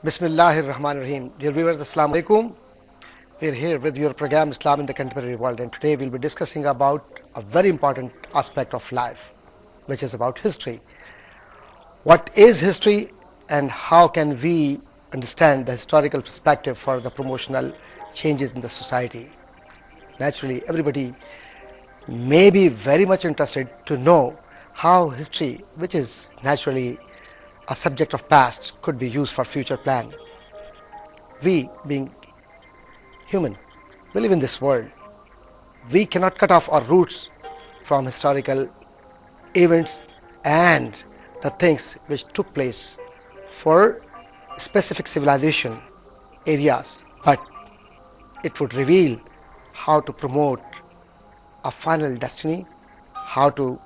Bismillahirrahmanirrahim. Dear viewers, Assalamu alaikum. We're here with your program Islam in the Contemporary World, and today we'll be discussing about a very important aspect of life, which is about history. What is history and how can we understand the historical perspective for the promotional changes in the society? Naturally, everybody may be very much interested to know how history, which is naturally a subject of past, could be used for future plan. We, being human, we live in this world. We cannot cut off our roots from historical events and the things which took place for specific civilization areas, but it would reveal how to promote a final destiny, how to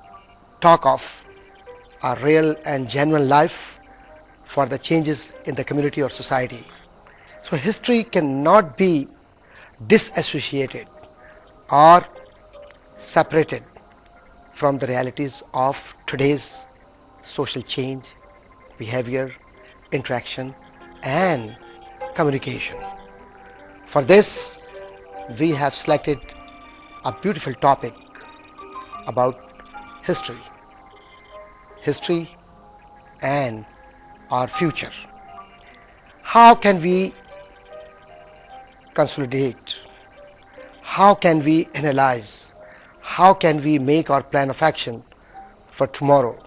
talk of a real and genuine life for the changes in the community or society. So history cannot be disassociated or separated from the realities of today's social change, behavior, interaction and communication. For this, we have selected a beautiful topic about history and our future. How can we consolidate? How can we analyze? How can we make our plan of action for tomorrow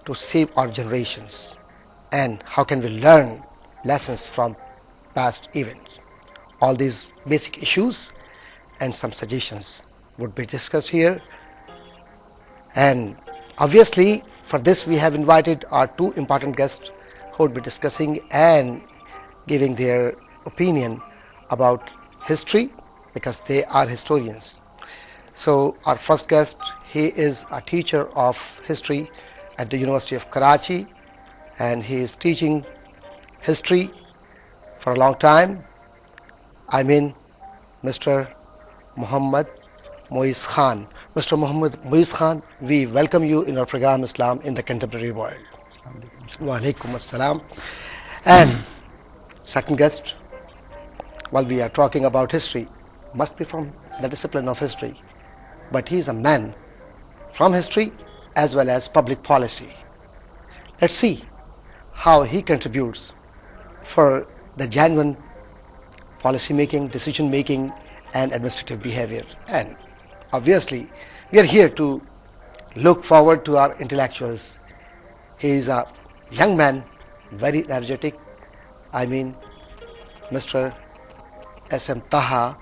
to save our generations? And how can we learn lessons from past events? All these basic issues and some suggestions would be discussed here. And obviously, for this we have invited our two important guests who would be discussing and giving their opinion about history, because they are historians. So our first guest, he is a teacher of history at the University of Karachi, and he is teaching history for a long time. I mean Mr. Muhammad Moiz Khan. Mr. Muhammad Moiz Khan, we welcome you in our program Islam in the Contemporary World. Wa alaikum assalam. And second guest, while we are talking about history, must be from the discipline of history, but he is a man from history as well as public policy. Let's see how he contributes for the genuine policy making, decision making and administrative behavior. And obviously, we are here to look forward to our intellectuals. He is a young man, very energetic. I mean, Mr. S.M.Taha,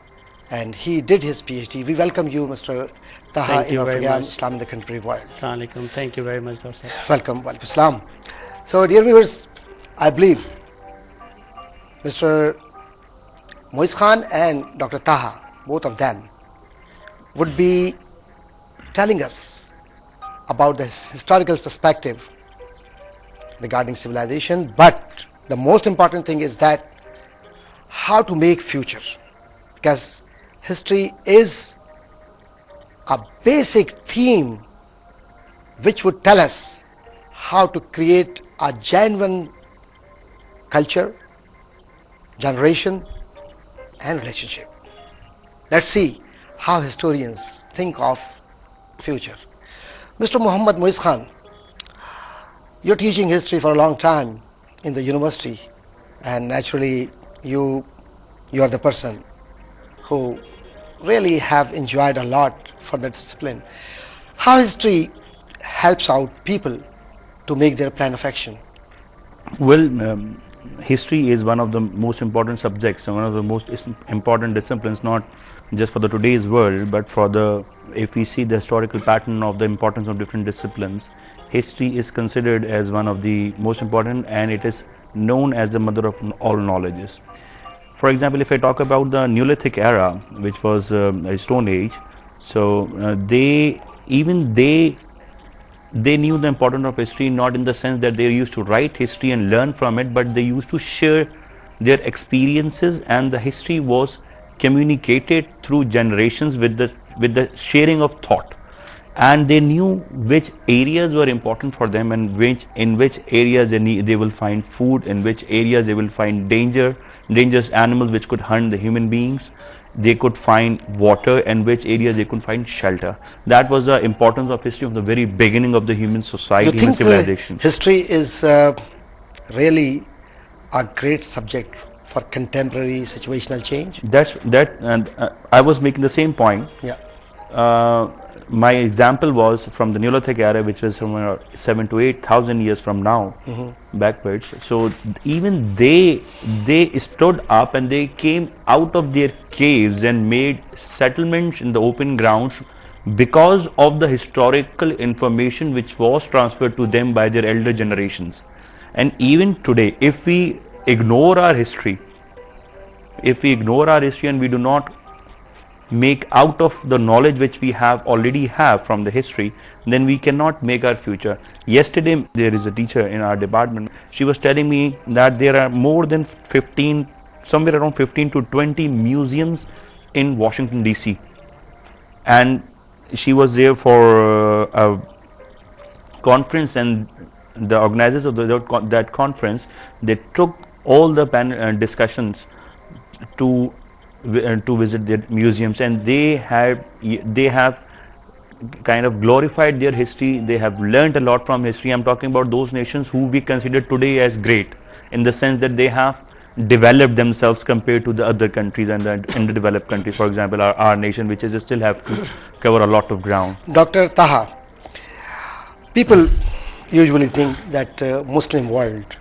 and he did his PhD. We welcome you, Mr. Taha, in our program Islam in the Contemporary World. Assalamu alaikum. Thank you very much, Dr. Welcome, walaikum assalam. So, dear viewers, I believe Mr. Moiz Khan and Dr. Taha, both of them, would be telling us about this historical perspective regarding civilization, but the most important thing is that how to make future, because history is a basic theme which would tell us how to create a genuine culture, generation and relationship. Let's see how historians think of future. Mr. Muhammad Moiz Khan, you're teaching history for a long time in the university, and naturally you are the person who really have enjoyed a lot for the discipline. How history helps out people to make their plan of action? Well, history is one of the most important subjects and one of the most important disciplines, not just for the today's world, but for if we see the historical pattern of the importance of different disciplines, history is considered as one of the most important, and it is known as the mother of all knowledges. For example, if I talk about the Neolithic era, which was a Stone Age, so they knew the importance of history, not in the sense that they used to write history and learn from it, but they used to share their experiences, and the history was communicated through generations with the sharing of thought. and they knew which areas were important for them, and in which areas they will find food, in which areas they will find dangerous animals which could hunt the human beings. They could find water, and which areas they could find shelter. That was the importance of history from the very beginning of the human society, You human think civilization. history is really a great subject for contemporary situational change? And I was making the same point. Yeah. My example was from the Neolithic era, which was somewhere 7,000 to 8,000 years from now, backwards. So even they stood up and they came out of their caves and made settlements in the open grounds because of the historical information which was transferred to them by their elder generations. And even today, if we ignore our history, and we do not make out of the knowledge which we already have from the history, then we cannot make our future. Yesterday, there is a teacher in our department. She was telling me that there are more than 15, somewhere around 15 to 20 museums in Washington DC, and she was there for a conference, and the organizers of that conference, they took all the panel discussions to visit their museums, and they have kind of glorified their history. They have learned a lot from history. I'm talking about those nations who we consider today as great, in the sense that they have developed themselves compared to the other countries and in the developed countries. For example, our nation, which is still have to cover a lot of ground. Dr. Taha, people usually think that Muslim world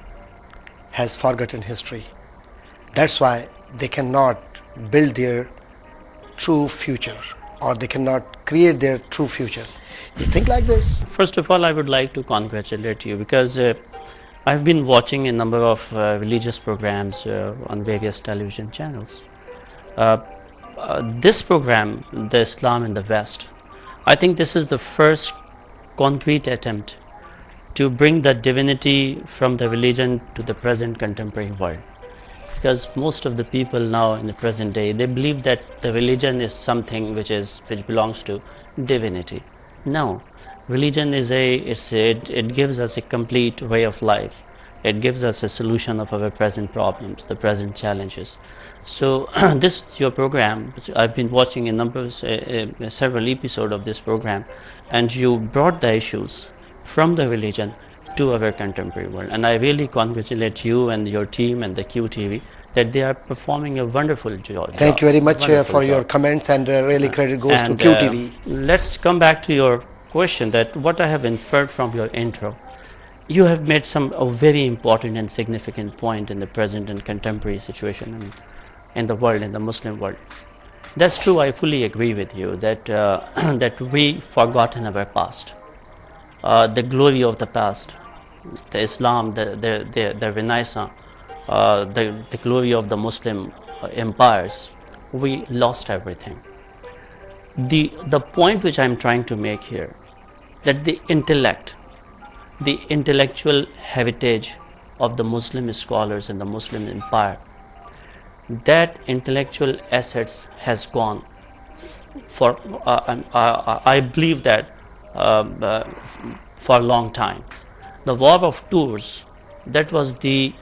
has forgotten history. That's why they cannot build their true future, or they cannot create their true future. You think like this? First of all, I would like to congratulate you, because I've been watching a number of religious programs on various television channels. This program, the Islam in the West, I think this is the first concrete attempt to bring the divinity from the religion to the present contemporary world. Because most of the people now in the present day, they believe that the religion is something which belongs to divinity. No, religion is it gives us a complete way of life. It gives us a solution of our present problems, the present challenges. So this your program. I've been watching several episodes of this program, and you brought the issues from the religion to our contemporary world. And I really congratulate you and your team and the QTV that they are performing a wonderful job. Thank you very much for your comments, and really credit goes to QTV. Let's come back to your question, that what I have inferred from your intro. You have made a very important and significant point in the present and contemporary situation in the world, in the Muslim world. That's true. I fully agree with you that that we forgotten our past, the glory of the past, the Islam, the Renaissance, the glory of the Muslim empires. We lost everything. The point which I'm trying to make here, that the intellectual heritage of the Muslim scholars and the Muslim empire, that intellectual assets has gone for I believe that for a long time. The War of Tours, that was the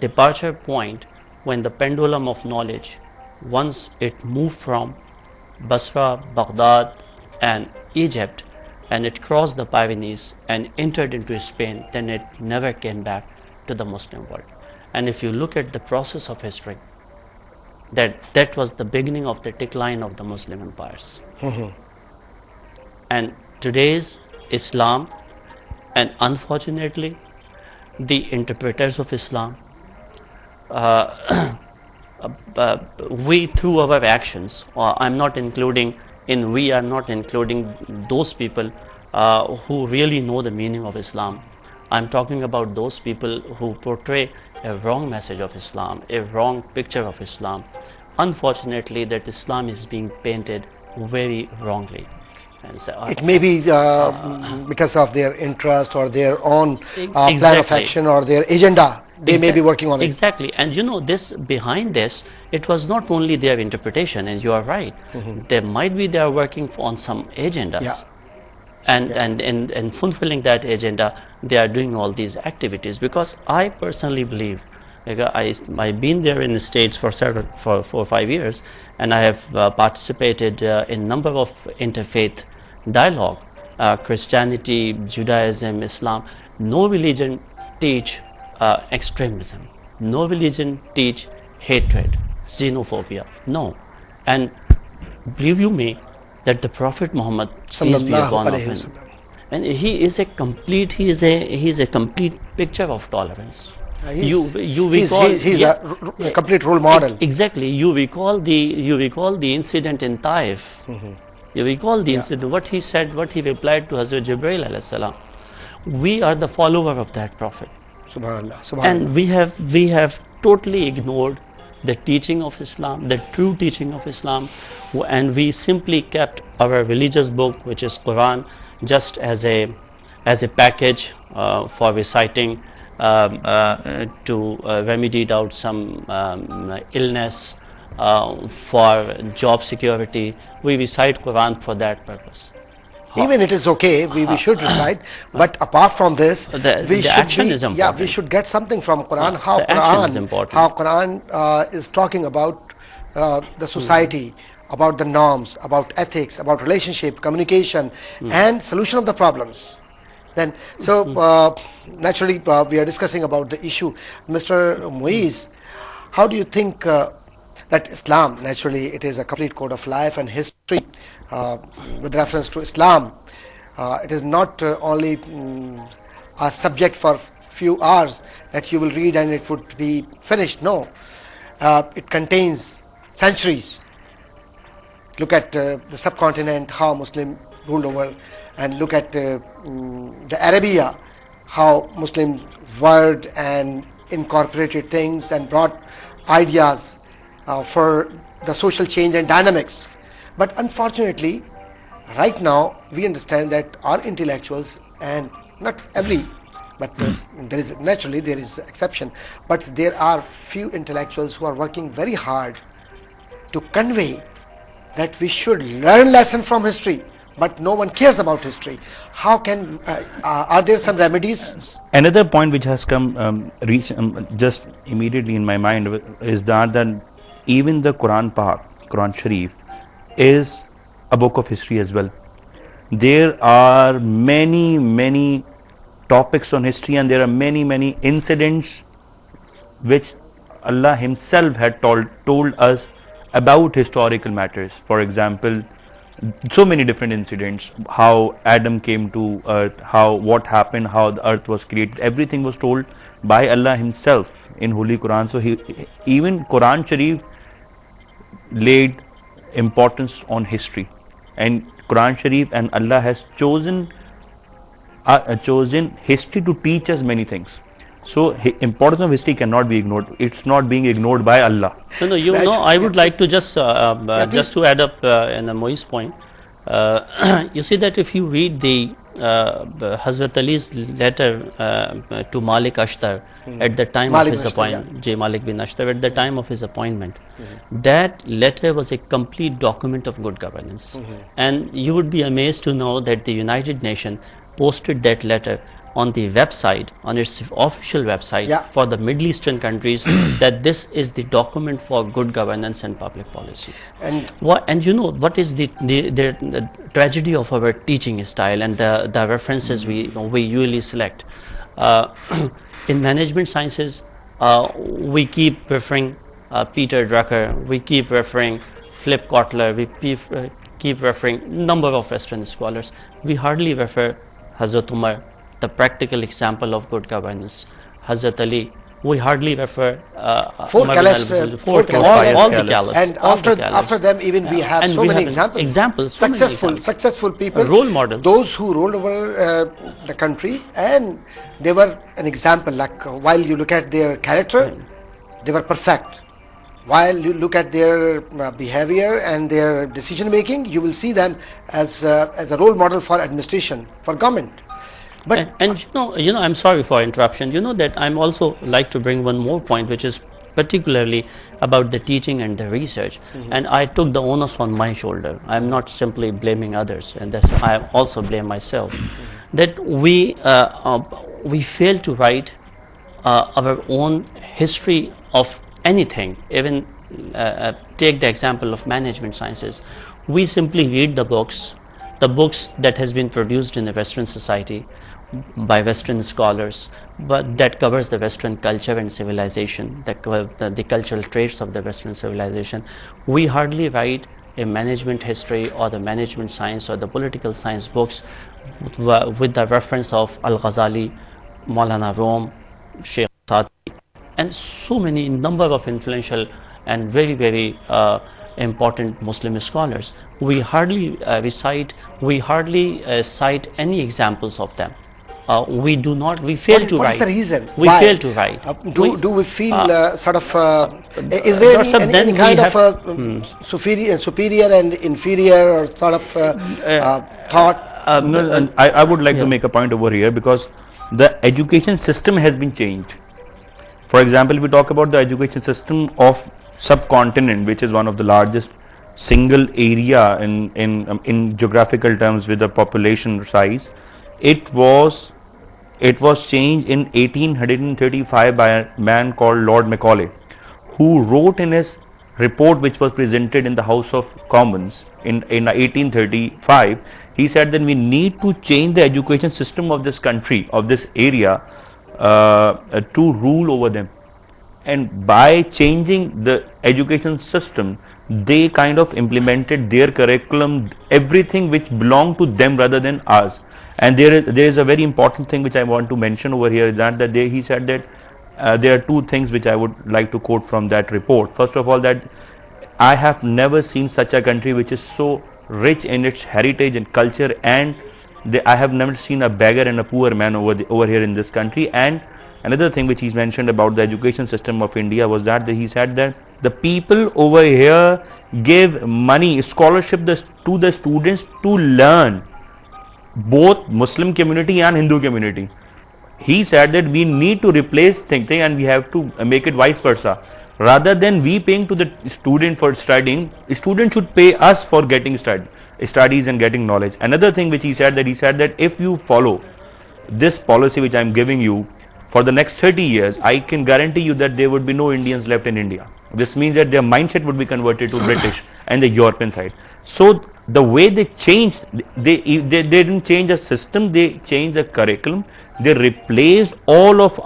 departure point when the pendulum of knowledge, once it moved from Basra, Baghdad and Egypt, and it crossed the Pyrenees and entered into Spain, then it never came back to the Muslim world. And if you look at the process of history, that was the beginning of the decline of the Muslim empires. And today's Islam, and unfortunately the interpreters of Islam, we through our actions, I'm not including those people who really know the meaning of Islam. I'm talking about those people who portray a wrong message of Islam, a wrong picture of Islam. Unfortunately, that Islam is being painted very wrongly. And so, it may be because of their interest or their own plan of action or their agenda. They may be working on it. Exactly. And behind this, it was not only their interpretation, and you are right. They are working on some agendas. Yeah. and in fulfilling that agenda, they are doing all these activities. Because I personally believe, like, I've been there in the States for 4 or 5 years, and I have participated in number of interfaith dialogue, Christianity, Judaism, Islam. No religion teach extremism. No religion teach hatred, xenophobia. No. And believe you me, that the Prophet Muhammad, peace be upon him, and he is a complete picture of tolerance. He's a complete role model. Exactly. You recall the incident in Taif. You recall the incident, what he said, what he replied to Hazrat Jibreel alayhi salam. We are the follower of that Prophet. Subhanallah. Subhanallah. And we have totally ignored the teaching of Islam, the true teaching of Islam, and we simply kept our religious book, which is Quran, just as a package for reciting to remediate out some illness, for job security. We recite Quran for that purpose. Even it is okay, we should recite, but apart from this, the action is important. Yeah, we should get something from Quran. How Quran is talking about the society, about the norms, about ethics, about relationship, communication, and solution of the problems. Then, so naturally, we are discussing about the issue. Mr. Muiz, how do you think that Islam, naturally, it is a complete code of life and history. With reference to Islam, it is not only a subject for few hours that you will read and it would be finished. No, it contains centuries. Look at the subcontinent, how Muslim ruled over, and look at the Arabia, how Muslims worked and incorporated things and brought ideas for the social change and dynamics. But unfortunately, right now we understand that our intellectuals, and not every, but there is exception, but there are few intellectuals who are working very hard to convey that we should learn lesson from history, but no one cares about history. How can are there some remedies? Another point which has come just immediately in my mind is that even the Quran Sharif is a book of history as well. There are many topics on history, and there are many incidents which Allah Himself had told us about historical matters. For example, so many different incidents, how Adam came to earth, what happened, how the earth was created, everything was told by Allah Himself in Holy Quran. So even Quran Sharif laid importance on history, and Quran Sharif and Allah has chosen history to teach us many things. So importance of history cannot be ignored. It's not being ignored by Allah. No, I would like to just to add up in Moi's point. You see that if you read the Hazrat Ali's letter to Malik Ashtar at the time of his appointment, Malik bin Ashtar, at the time of his appointment, that letter was a complete document of good governance. And you would be amazed to know that the United Nations posted that letter on the website, on its official website for the Middle Eastern countries, that this is the document for good governance and public policy. And you know what is the tragedy of our teaching style and the references we usually select. In management sciences, we keep referring Peter Drucker, we keep referring Philip Kotler, we keep referring number of Western scholars. We hardly refer Hazrat Umar, the practical example of good governance. Hazrat Ali, we hardly refer four caliphs, all the caliphs. And after them, even we have so many examples. Successful people, role models. Those who ruled over the country, and they were an example. Like while you look at their character, they were perfect. While you look at their behavior and their decision making, you will see them as a role model for administration, for government. But and you know, I'm sorry for interruption. You know that I'm also like to bring one more point, which is particularly about the teaching and the research. And I took the onus on my shoulder. I'm not simply blaming others, and that's, I also blame myself, that we fail to write our own history of anything. Even take the example of management sciences. We simply read the books that has been produced in the Western society by Western scholars, but that covers the Western culture and civilization, the cultural traits of the Western civilization. We hardly write a management history or the management science or the political science books with the reference of Al-Ghazali, Maulana Rom, Sheikh Saadi, and so many number of influential and very, very important Muslim scholars. We hardly cite any examples of them. We do not. We fail to write. What is the reason? We Why? fail to write. Do we feel sort of? Is there any kind of superior and inferior or sort of thought? No, and I would like to make a point over here, because the education system has been changed. For example, we talk about the education system of subcontinent, which is one of the largest single area in geographical terms with the population size. It was changed in 1835 by a man called Lord Macaulay, who wrote in his report, which was presented in the House of Commons in 1835. He said that we need to change the education system of this country, of this area, to rule over them. And by changing the education system, they kind of implemented their curriculum, everything which belonged to them rather than us. And there is a very important thing which I want to mention over here, that he said that there are two things which I would like to quote from that report. First of all, that I have never seen such a country which is so rich in its heritage and culture, and I have never seen a beggar and a poor man over here in this country. And another thing which he's mentioned about the education system of India was that he said that the people over here give money, scholarship to the students to learn, both Muslim community and Hindu community. He said that we need to replace thing and we have to make it vice versa. Rather than we paying to the student for studying, student should pay us for getting studies and getting knowledge. Another thing which he said that if you follow this policy which I am giving you for the next 30 years, I can guarantee you that there would be no Indians left in India. This means that their mindset would be converted to British and the European side. So the way they changed, they didn't change the system, they changed the curriculum. They replaced all of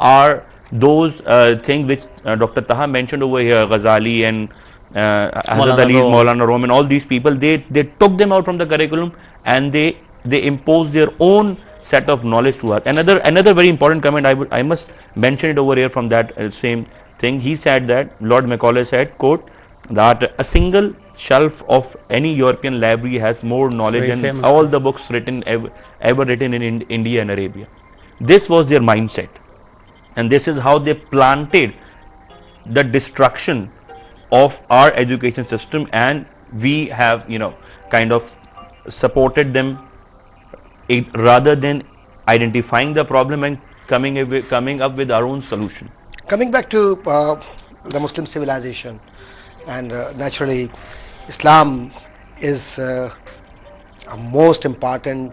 those things which Dr. Taha mentioned over here, Ghazali and Hazrat Ali, Maulana Rom, and all these people. They took them out from the curriculum and they imposed their own set of knowledge to us. Another very important comment I must mention it over here from that same thing. He said that Lord Macaulay said, quote, that a single shelf of any European library has more knowledge than all the books ever written in India and Arabia. This was their mindset, and this is how they planted the destruction of our education system, and we have kind of supported them rather than identifying the problem and coming up with our own solution. Coming back to the Muslim civilization, and naturally Islam is a most important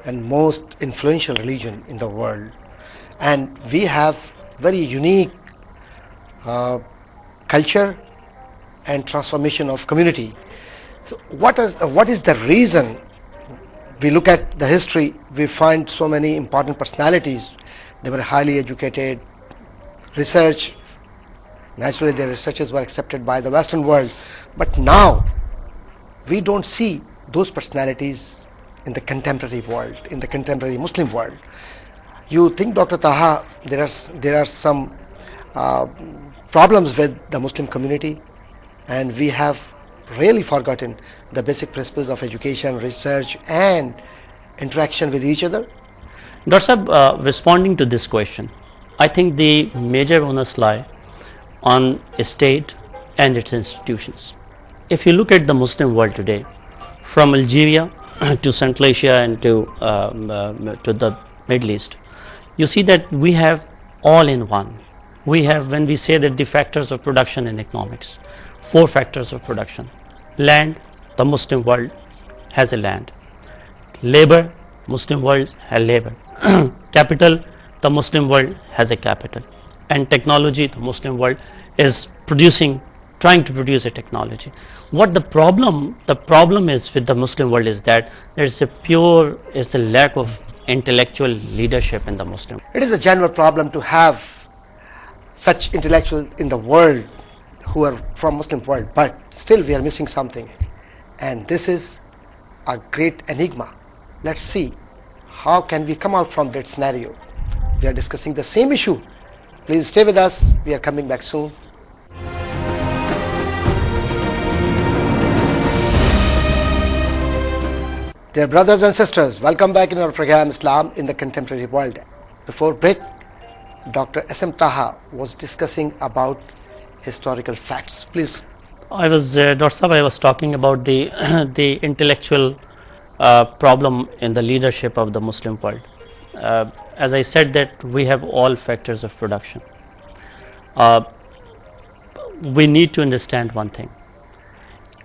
and most influential religion in the world, and we have very unique culture and transformation of community. So what is the reason? We look at the history, we find so many important personalities. They were highly educated, research, naturally their researches were accepted by the Western world, but now we don't see those personalities in the contemporary world, in the contemporary Muslim world. You think, Dr. Taha, there are some problems with the Muslim community, and we have really forgotten the basic principles of education, research and interaction with each other? Dr. Sahab, responding to this question, I think the major onus lie on a state and its institutions. If you look at the Muslim world today, from Algeria to Central Asia and to the Middle East, you see that we have all in one We have, when we say that the factors of production in economics, 4 factors of production: land, the Muslim world has a land; labor, Muslim world has labor; capital, the Muslim world has a capital; and technology, the Muslim world is trying to produce a technology. What the problem is with the Muslim world is that there is a lack of intellectual leadership in the Muslim. It is a general problem to have such intellectuals in the world who are from Muslim world, but still we are missing something, and this is a great enigma. Let's see how can we come out from that scenario. We are discussing the same issue. Please stay with us. We are coming back soon. Dear brothers and sisters, welcome back in our program Islam in the Contemporary World. Before break, Dr.S.MTaha was discussing about historical facts. Please. I was talking about the the intellectual problem in the leadership of the Muslim world. As I said, that we have all factors of production. We need to understand one thing.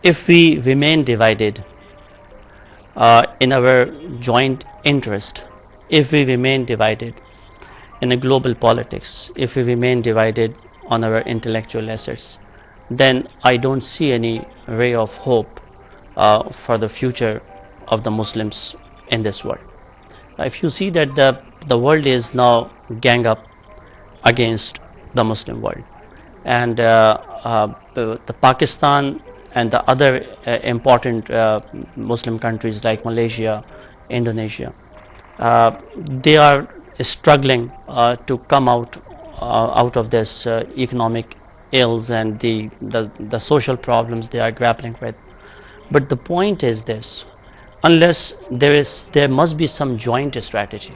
If we remain divided in our joint interest, if we remain divided in a global politics, if we remain divided on our intellectual assets, then I don't see any ray of hope for the future of the Muslims in this world. If you see that the world is now gang up against the Muslim world, and the Pakistan and the other important Muslim countries like Malaysia, Indonesia, they are struggling to come out of this economic ills and the social problems they are grappling with. But the point is this: unless there must be some joint strategy,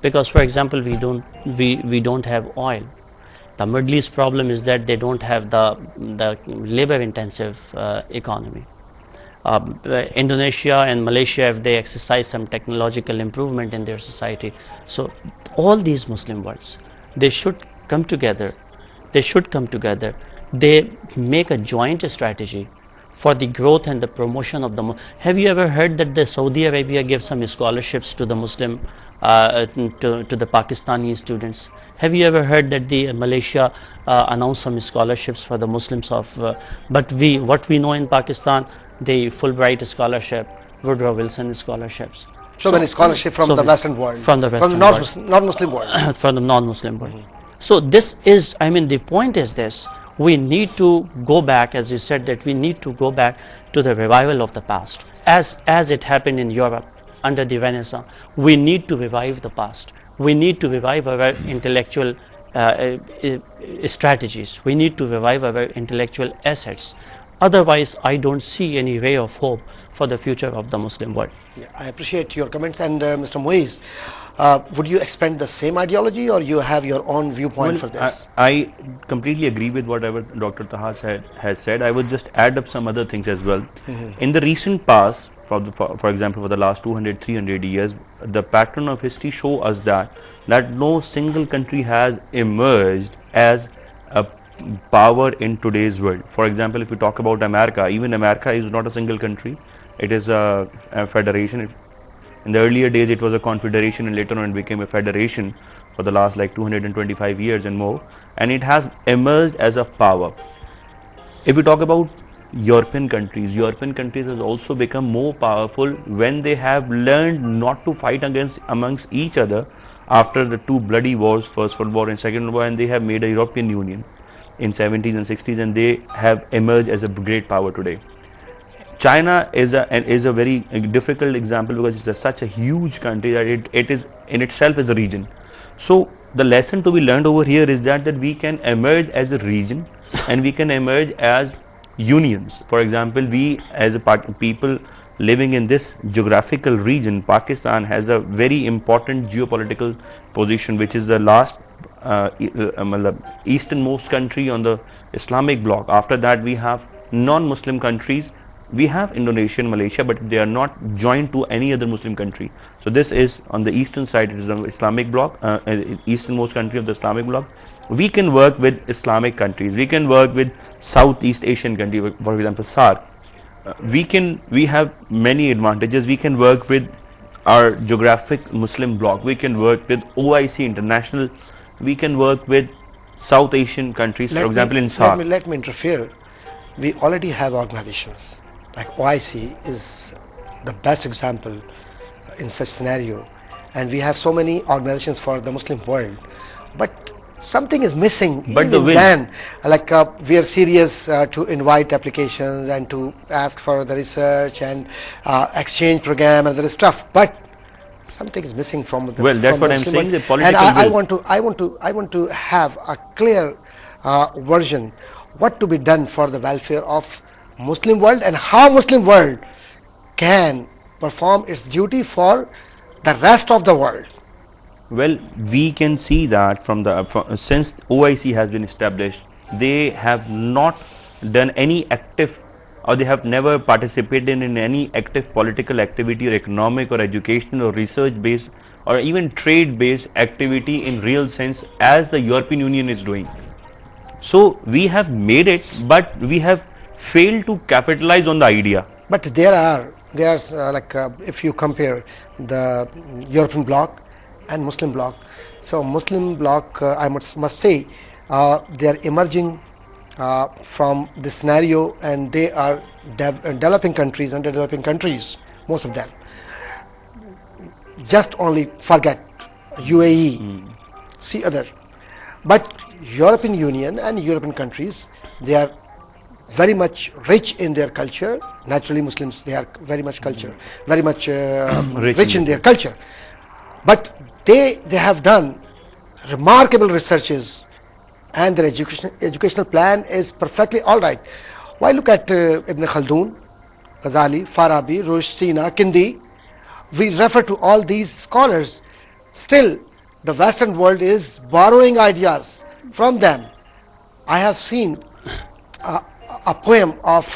because for example we don't have oil. The Middle East problem is that they don't have the labor intensive economy. Indonesia and Malaysia, if they exercise some technological improvement in their society, so all these Muslim worlds, they should come together. They make a joint strategy for the growth and the promotion of the. Have you ever heard that the Saudi Arabia gives some scholarships to the Muslim, to the Pakistani students? Have you ever heard that the Malaysia announced some scholarships for the Muslims of? But what we know in Pakistan, the Fulbright scholarship, Woodrow Wilson scholarships. So many scholarships from the Western world, from the non-Muslim world, from the non-Muslim world. So this is, the point is this: we need to go back, as you said, that we need to go back to the revival of the past, as it happened in Europe under the Renaissance. We need to revive the past. We need to revive our intellectual strategies. We need to revive our intellectual assets. Otherwise, I don't see any ray of hope for the future of the Muslim world. Yeah, I appreciate your comments. And Mr. Muiz, would you expand the same ideology, or you have your own viewpoint for this? I completely agree with whatever Dr. Taha has said. I would just add up some other things as well. In the recent past, for example, for the last 200, 300 years, the pattern of history show us that no single country has emerged as a power in today's world. For example, if we talk about America, even America is not a single country. It is a federation. In the earlier days, it was a confederation, and later on it became a federation for the last 225 years and more. And it has emerged as a power. If we talk about European countries have also become more powerful when they have learned not to fight amongst each other after the two bloody wars, First World War and Second World War, and they have made a European Union in 70s and 60s, and they have emerged as a great power today. China is a very difficult example because it's such a huge country that it is in itself is a region. So the lesson to be learned over here is that we can emerge as a region and we can emerge as unions. For example, we as a people living in this geographical region, Pakistan has a very important geopolitical position, which is the last easternmost country on the Islamic bloc. After that, we have non-Muslim countries we have Indonesia and Malaysia, but they are not joined to any other Muslim country. So this is on the eastern side, it is the Islamic bloc, easternmost country of the Islamic bloc. We can work with Islamic countries, we can work with Southeast Asian countries, for example SAARC. We have many advantages. We can work with our geographic Muslim bloc, we can work with OIC International, we can work with South Asian countries, for example in SAARC. Let me interfere. We already have organizations like OIC is the best example in such scenario, and we have so many organizations for the Muslim world, but something is missing. But even the will. then, like we are serious to invite applications and to ask for the research and exchange program and other stuff, but something is missing from the well, that's from what the I'm Muslim saying, world. the political And will. I want to have a clear version what to be done for the welfare of Muslim world and how Muslim world can perform its duty for the rest of the world. Well, we can see that since OIC has been established, they have not done any active, or they have never participated in any active political activity or economic or educational or research based or even trade based activity in real sense as the European Union is doing. So we have made it, but we have failed to capitalize on the idea. But there's if you compare the European bloc and Muslim bloc, so Muslim bloc I must say they are emerging from this scenario, and they are developing countries, underdeveloping countries, most of them. Just only forget UAE, see other. But European Union and European countries, they are very much rich in their culture. Naturally, Muslims, they are very much culture, very much rich in their culture. But they have done remarkable researches, and their educational plan is perfectly all right. Why look at Ibn Khaldun, Ghazali, Farabi, Rushdie, Kindi? We refer to all these scholars. Still, the Western world is borrowing ideas from them. I have seen a poem of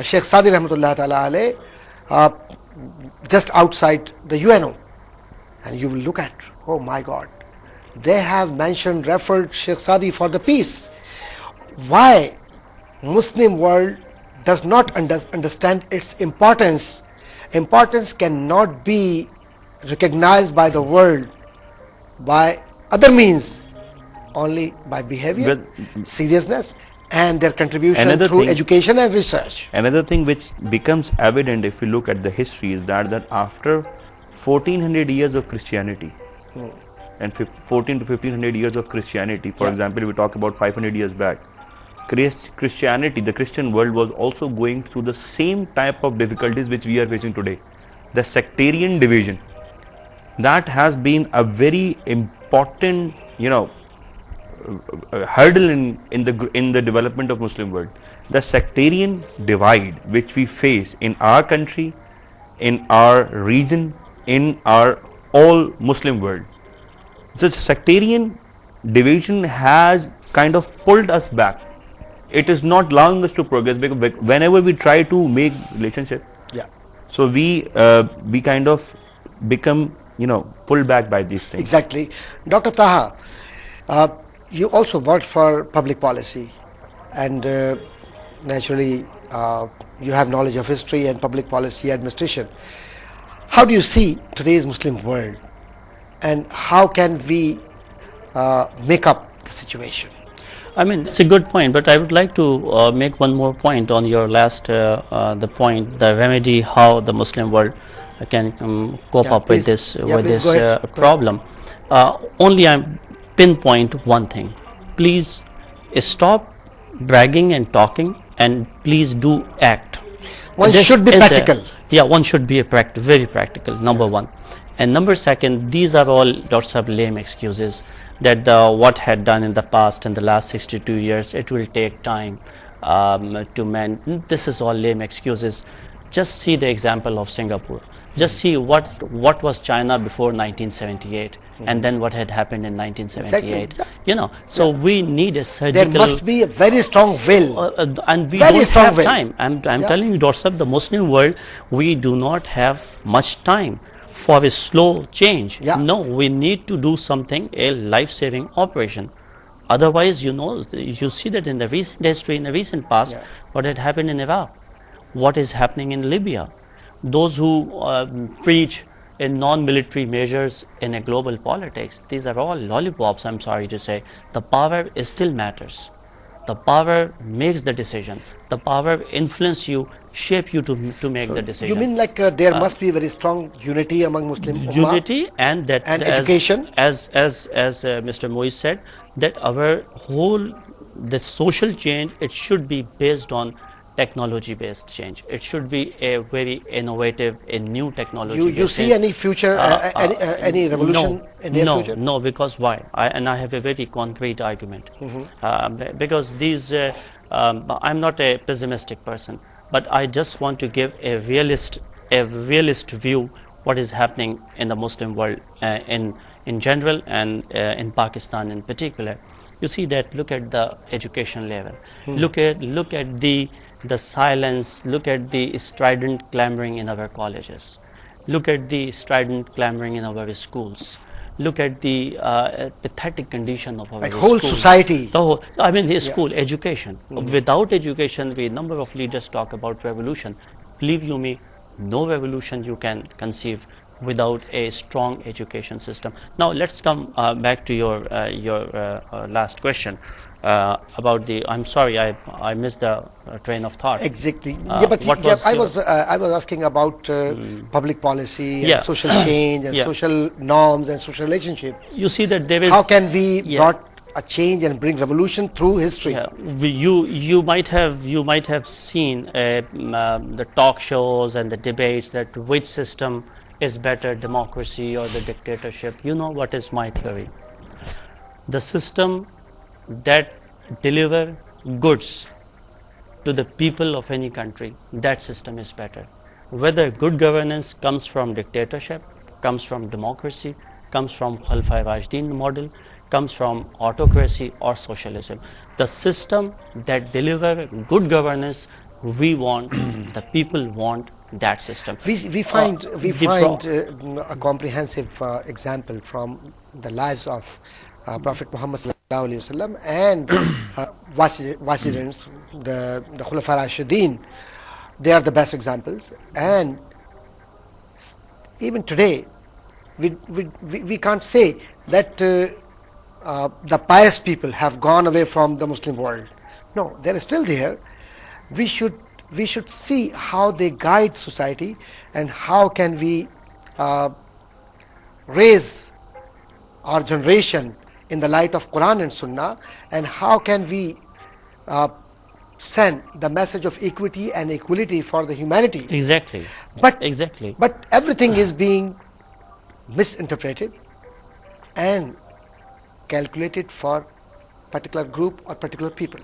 Sheikh Sadi Rahmatullah Ta'ala alayh, just outside the UNO, and you will look at, oh my God, they have referred Sheikh Sadi for the peace. Why Muslim world does not understand its importance? Importance cannot be recognized by the world by other means, only by behavior, seriousness, and their contribution through education and research. Another thing which becomes evident if you look at the history is that after 1400 years of Christianity and 14 to 1500 years of Christianity, for example, we talk about 500 years back, Christianity, the Christian world was also going through the same type of difficulties which we are facing today. The sectarian division, that has been a very important, hurdle in the development of Muslim world. The sectarian divide which we face in our country, in our region, in our all Muslim world. The sectarian division has kind of pulled us back. It is not allowing us to progress, because whenever we try to make relationship, so we kind of become pulled back by these things. Exactly. Dr. Taha, you also worked for public policy, and naturally you have knowledge of history and public policy administration. How do you see today's Muslim world, and how can we make up the situation? I mean, it's a good point, but I would like to make one more point on your last the point, the remedy, how the Muslim world can cope up with this problem. Only I pinpoint one thing: please stop bragging and talking, and please do act. One should be practical. One should be very practical. Number one, and number second, these are all lame excuses that what had done in the past, in the last 62 years, it will take time to mend. This is all lame excuses. Just see the example of Singapore. Just see what was China before 1978, and then what had happened in 1978. Exactly. You know, so we need a surgical. There must be a very strong will. And we Very don't strong have will. time. I'm telling you, Dr. Sahib, the Muslim world, we do not have much time for a slow change. Yeah. No, we need to do something, a life-saving operation. Otherwise, you know, you see that in the recent history, in the recent past, Yeah. what had happened in Iraq, what is happening in Libya. Those who preach in non-military measures in a global politics, these are all lollipops, I'm sorry to say. The power still matters. The power makes the decision. The power influence you, shape you to make the decision. You mean like there must be very strong unity among Muslim Ummah? Unity, and that And as, education? as Mr. Moise said, that our whole the social change, it should be based on technology based change. It should be a very innovative, a new technology. You see any future, any revolution in near future? No, because why? I have a very concrete argument. Because these, I'm not a pessimistic person, but I just want to give a realist view what is happening in the Muslim world in general, and in Pakistan in particular. You see that, look at the education level, look at the silence, look at the strident clamoring in our colleges, look at the strident clamoring in our schools, look at the pathetic condition of our Like whole schools. society. The whole, I mean, his school education. Without education, we number of leaders talk about revolution. Believe you me, no revolution you can conceive without a strong education system. Now let's come back to your last question about the. I'm sorry, I missed the train of thought. Exactly. But what was I your- was asking about public policy and Yeah. social change and Yeah. social norms and social relationship. You see that there is. How can we Yeah. brought a change and bring revolution through history? Yeah, you might have seen the talk shows and the debates that which system is better, democracy or the dictatorship. You know what is my theory? The system that deliver goods to the people of any country, that system is better. Whether good governance comes from dictatorship, comes from democracy, comes from Khulafa'i Rashidin model, comes from autocracy or socialism. The system that deliver good governance, we want, the people want that system. We find a comprehensive example from the lives of Prophet Muhammad sallallahu alaihi wasallam and Vicegerents, the Khulafa Rashidin. They are the best examples, and even today we can't say that the pious people have gone away from the Muslim world. No, they are still there. We should see how they guide society and how can we raise our generation in the light of Quran and Sunnah, and how can we send the message of equity and equality for the humanity. Exactly. But But everything is being misinterpreted and calculated for particular group or particular people.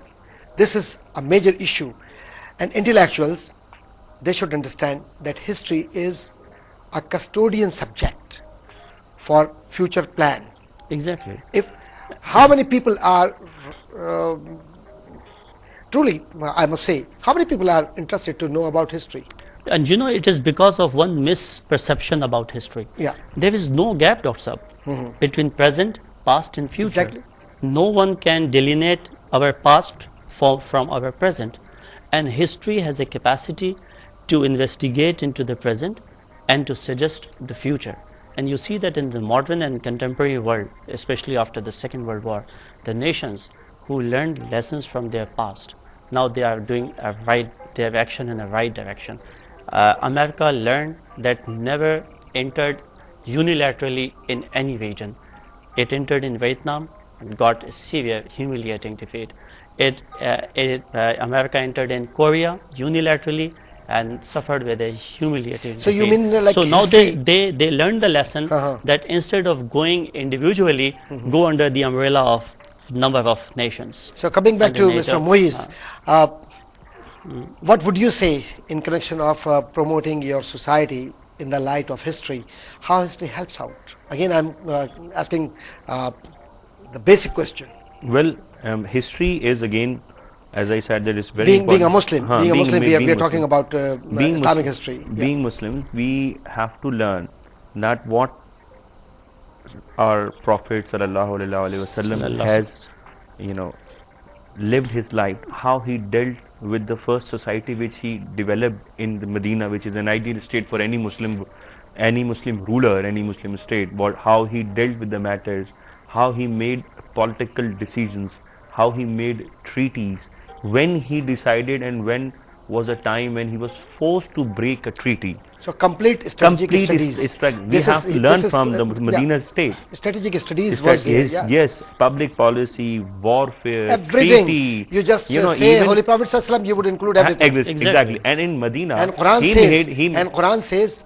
This is a major issue, and intellectuals, they should understand that history is a custodian subject for future plan. Exactly. If how many people are truly, I must say, how many people are interested to know about history? And you know, it is because of one misperception about history. Yeah. There is no gap, Dr. Saab, between present, past and future. Exactly. No one can delineate our past from our present. And history has a capacity to investigate into the present and to suggest the future. And you see that in the modern and contemporary world, especially after the Second World War, the nations who learned lessons from their past, now they are doing they have action in a right direction. America learned that never entered unilaterally in any region. It entered in Vietnam and got a severe, humiliating defeat. America entered in Korea unilaterally and suffered with a humiliating defeat. So you mean like so now history- they learned the lesson that instead of going individually, go under the umbrella of number of nations. So coming back to Under Mr. NATO. Moise, what would you say in connection of promoting your society in the light of history, how history helps out? Again, I'm asking the basic question. Well, history is, again, as I said, that it's very Being important. a Muslim, we are talking about being Islamic Muslim, history. Being Muslims, we have to learn that what our Prophet sallallahu alaihi wasallam has, lived his life, how he dealt with the first society which he developed in the Medina, which is an ideal state for any Muslim ruler, any Muslim state. How he dealt with the matters, how he made political decisions, how he made treaties, when he decided and when was a time when he was forced to break a treaty. So complete strategic studies. We have to learn from the Medina state. Strategic studies was there. Yes, public policy, warfare, everything. Treaty. You just say Holy Prophet ﷺ, you would include everything. Exactly. And in Medina, and Quran says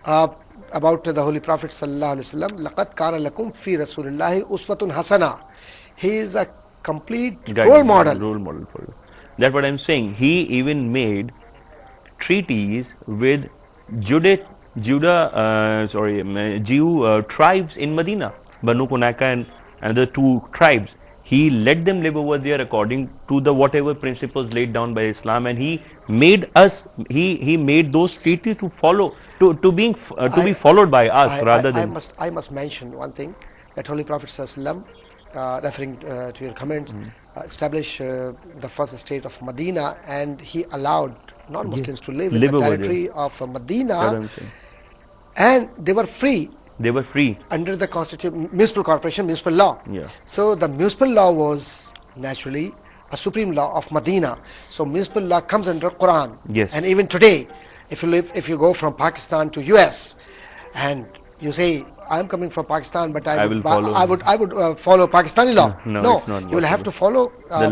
about the Holy Prophet ﷺ, لَقَدْ كَانَ لَكُمْ فِي رَسُولِ اللَّهِ أُسْوَةٌ حَسَنَةٌ. He is a complete role model. Role model for you. That's what I'm saying. He even made treaties with Jew tribes in Medina, Banu Qunayqa and another 2 tribes. He let them live over there according to the whatever principles laid down by Islam, and he made us. He made those treaties to follow, to be followed by us rather than. I must mention one thing, that Holy Prophet ﷺ, referring to your comments, established the first state of Medina, and he allowed non-Muslims to live in the territory of Medina, and they were free. They were free under the municipal corporation, municipal law. Yeah. So the municipal law was naturally a supreme law of Medina. So municipal law comes under Quran. Yes. And even today, if you go from Pakistan to US, and you say, I'm coming from Pakistan, but I would follow Pakistani law. No, it's not. You will have to follow the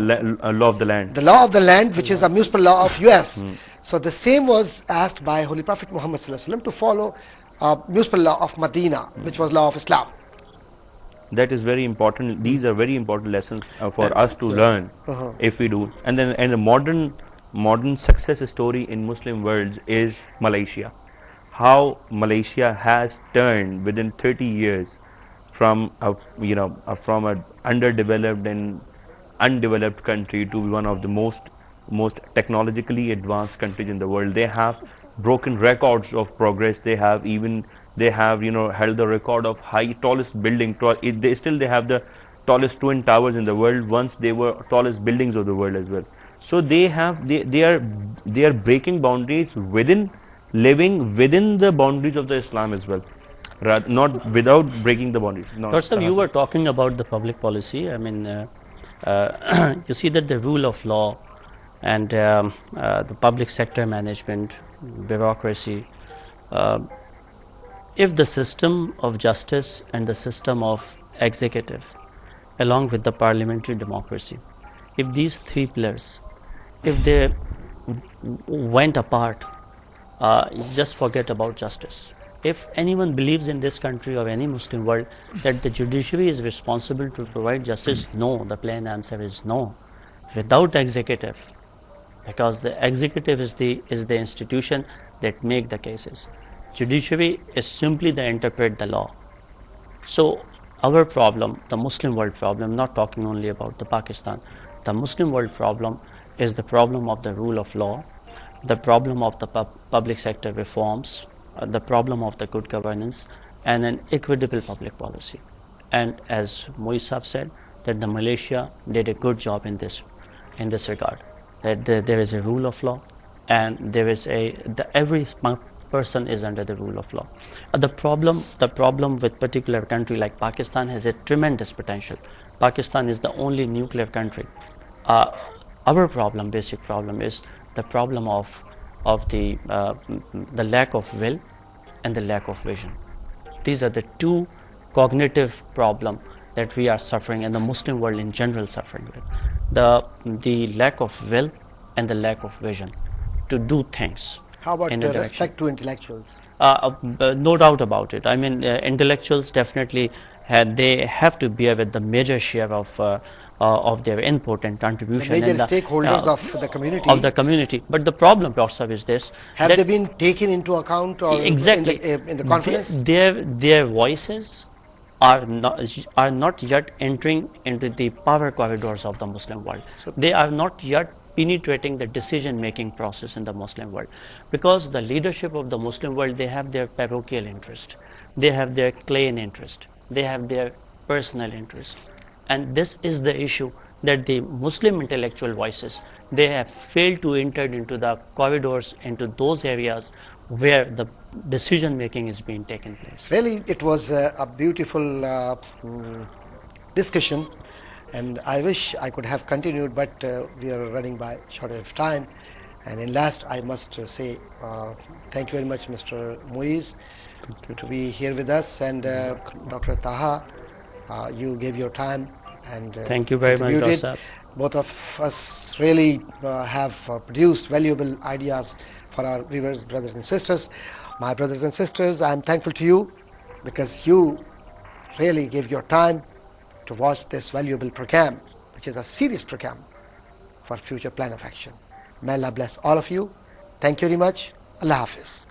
law of the land. The law of the land, which is a municipal law of US. So the same was asked by Holy Prophet Muhammad to follow municipal law of Medina, which was law of Islam. That is very important. These are very important lessons for us to learn if we do. And the modern success story in Muslim world is Malaysia. How Malaysia has turned within 30 years from from an underdeveloped and undeveloped country to one of the most technologically advanced countries in the world. They have broken records of progress. They have held the record of tallest building. They have the tallest twin towers in the world. Once they were tallest buildings of the world as well. So they are breaking boundaries living within the boundaries of the Islam as well, not without breaking the boundaries. First, you were talking about the public policy. I mean, you see that the rule of law and the public sector management, bureaucracy, if the system of justice and the system of executive, along with the parliamentary democracy, if these 3 pillars, if they went apart, just forget about justice. If anyone believes in this country or any Muslim world that the judiciary is responsible to provide justice, no, the plain answer is no. Without executive, because the executive is the institution that make the cases. Judiciary is simply the interpret the law. So our problem, the Muslim world problem, not talking only about the Pakistan, the Muslim world problem is the problem of the rule of law, the problem of the public sector reforms, the problem of the good governance, and an equitable public policy. And as Muahmad said, that the Malaysia did a good job in this regard. That there is a rule of law, and there is every person is under the rule of law. The problem with particular country like Pakistan has a tremendous potential. Pakistan is the only nuclear country. Our problem, basic problem, is the problem of the lack of will and the lack of vision. These are the 2 cognitive problems that we are suffering, and the Muslim world in general suffering with. The lack of will and the lack of vision to do things. How about respect to intellectuals? No doubt about it. I mean, intellectuals definitely they have to bear with the major share of their input and The contribution major and stakeholders of the community. of the community. But the problem, Professor, is this: have that they been taken into account or exactly in the conference? their voices are not yet entering into the power corridors of the Muslim world. They are not yet penetrating the decision making process in the Muslim world, because the leadership of the Muslim world, they have their parochial interest, they have their clan interest, they have their personal interest, and this is the issue, that the Muslim intellectual voices, they have failed to enter into the corridors, into those areas where the decision making is being taken place. Really, it was a beautiful discussion, and I wish I could have continued, but we are running by shortage of time. And in last, I must say thank you very much, Mr. Muiz, to be here with us, and Dr. Taha, you gave your time and Thank you very much, contributed. Dr. Both of us really have produced valuable ideas for our viewers, brothers and sisters. My brothers and sisters, I am thankful to you because you really gave your time to watch this valuable program, which is a serious program for future plan of action. May Allah bless all of you. Thank you very much. Allah Hafiz.